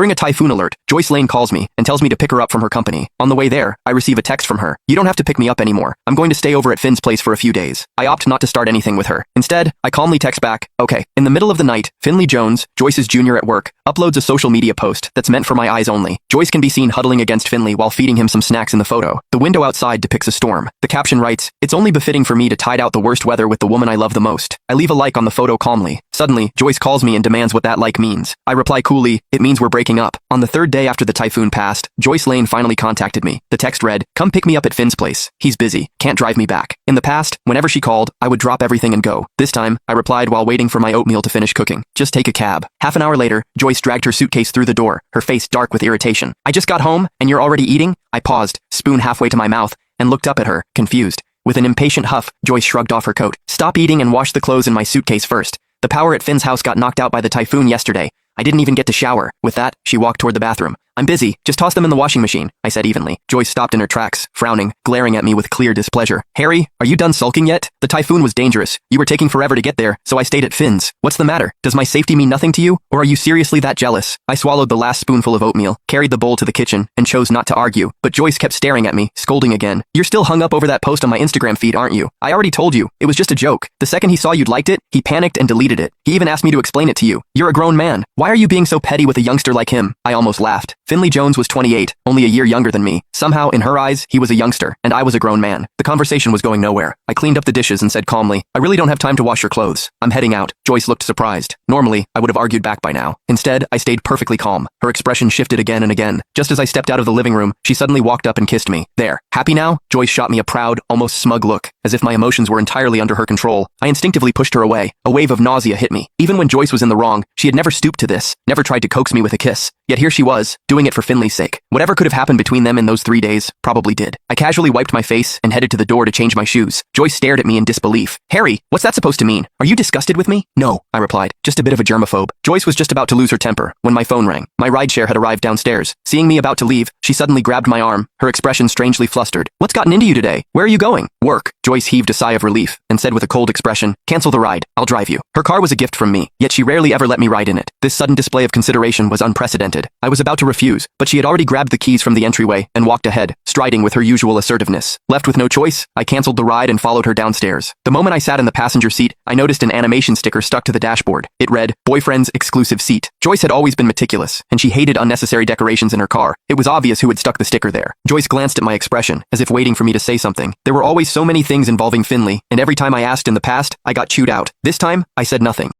During a typhoon alert, Joyce Lane calls me and tells me to pick her up from her company. On the way there, I receive a text from her. You don't have to pick me up anymore. I'm going to stay over at Finn's place for a few days. I opt not to start anything with her. Instead, I calmly text back, okay. In the middle of the night, Finley Jones, Joyce's junior at work, uploads a social media post that's meant for my eyes only. Joyce can be seen huddling against Finley while feeding him some snacks in the photo. The window outside depicts a storm. The caption writes, "It's only befitting for me to tide out the worst weather with the woman I love the most." I leave a like on the photo calmly. Suddenly, Joyce calls me and demands what that like means. I reply coolly, "It means we're breaking up." On the third day after the typhoon passed, Joyce Lane finally contacted me. The text read, "Come pick me up at Finn's place. He's busy. Can't drive me back." In the past, whenever she called, I would drop everything and go. This time, I replied while waiting for my oatmeal to finish cooking. "Just take a cab." Half an hour later, Joyce dragged her suitcase through the door, her face dark with irritation. "I just got home, and you're already eating?" I paused, spoon halfway to my mouth, and looked up at her, confused. With an impatient huff, Joyce shrugged off her coat. "Stop eating and wash the clothes in my suitcase first. The power at Finn's house got knocked out by the typhoon yesterday. I didn't even get to shower." With that, she walked toward the bathroom. "I'm busy. Just toss them in the washing machine," I said evenly. Joyce stopped in her tracks, frowning, glaring at me with clear displeasure. "Harry, are you done sulking yet? The typhoon was dangerous. You were taking forever to get there, so I stayed at Finn's. What's the matter? Does my safety mean nothing to you? Or are you seriously that jealous?" I swallowed the last spoonful of oatmeal, carried the bowl to the kitchen, and chose not to argue. But Joyce kept staring at me, scolding again. "You're still hung up over that post on my Instagram feed, aren't you? I already told you. It was just a joke. The second he saw you'd liked it, he panicked and deleted it. He even asked me to explain it to you. You're a grown man. Why are you being so petty with a youngster like him?" I almost laughed. Finley Jones was 28, only a year younger than me. Somehow, in her eyes, he was a youngster, and I was a grown man. The conversation was going nowhere. I cleaned up the dishes and said calmly, "I really don't have time to wash your clothes. I'm heading out." Joyce looked surprised. Normally, I would have argued back by now. Instead, I stayed perfectly calm. Her expression shifted again and again. Just as I stepped out of the living room, she suddenly walked up and kissed me. "There. Happy now?" Joyce shot me a proud, almost smug look, as if my emotions were entirely under her control. I instinctively pushed her away. A wave of nausea hit me. Even when Joyce was in the wrong, she had never stooped to this, never tried to coax me with a kiss. Yet here she was, doing it for Finley's sake. Whatever could have happened between them in those 3 days, probably did. I casually wiped my face and headed to the door to change my shoes. Joyce stared at me in disbelief. "Harry, what's that supposed to mean? Are you disgusted with me?" "No," I replied. "Just a bit of a germaphobe." Joyce was just about to lose her temper when my phone rang. My rideshare had arrived downstairs. Seeing me about to leave, she suddenly grabbed my arm, her expression strangely flustered. "What's gotten into you today? Where are you going?" "Work." Joyce heaved a sigh of relief and said with a cold expression, "Cancel the ride. I'll drive you." Her car was a gift from me, yet she rarely ever let me ride in it. This sudden display of consideration was unprecedented. I was about to refuse, but she had already grabbed the keys from the entryway and walked ahead, striding with her usual assertiveness. Left with no choice, I canceled the ride and followed her downstairs. The moment I sat in the passenger seat, I noticed an animation sticker stuck to the dashboard. It read, "Boyfriend's exclusive seat." Joyce had always been meticulous, and she hated unnecessary decorations in her car. It was obvious who had stuck the sticker there. Joyce glanced at my expression, as if waiting for me to say something. There were always so many things involving Finley, and every time I asked in the past, I got chewed out. This time, I said nothing.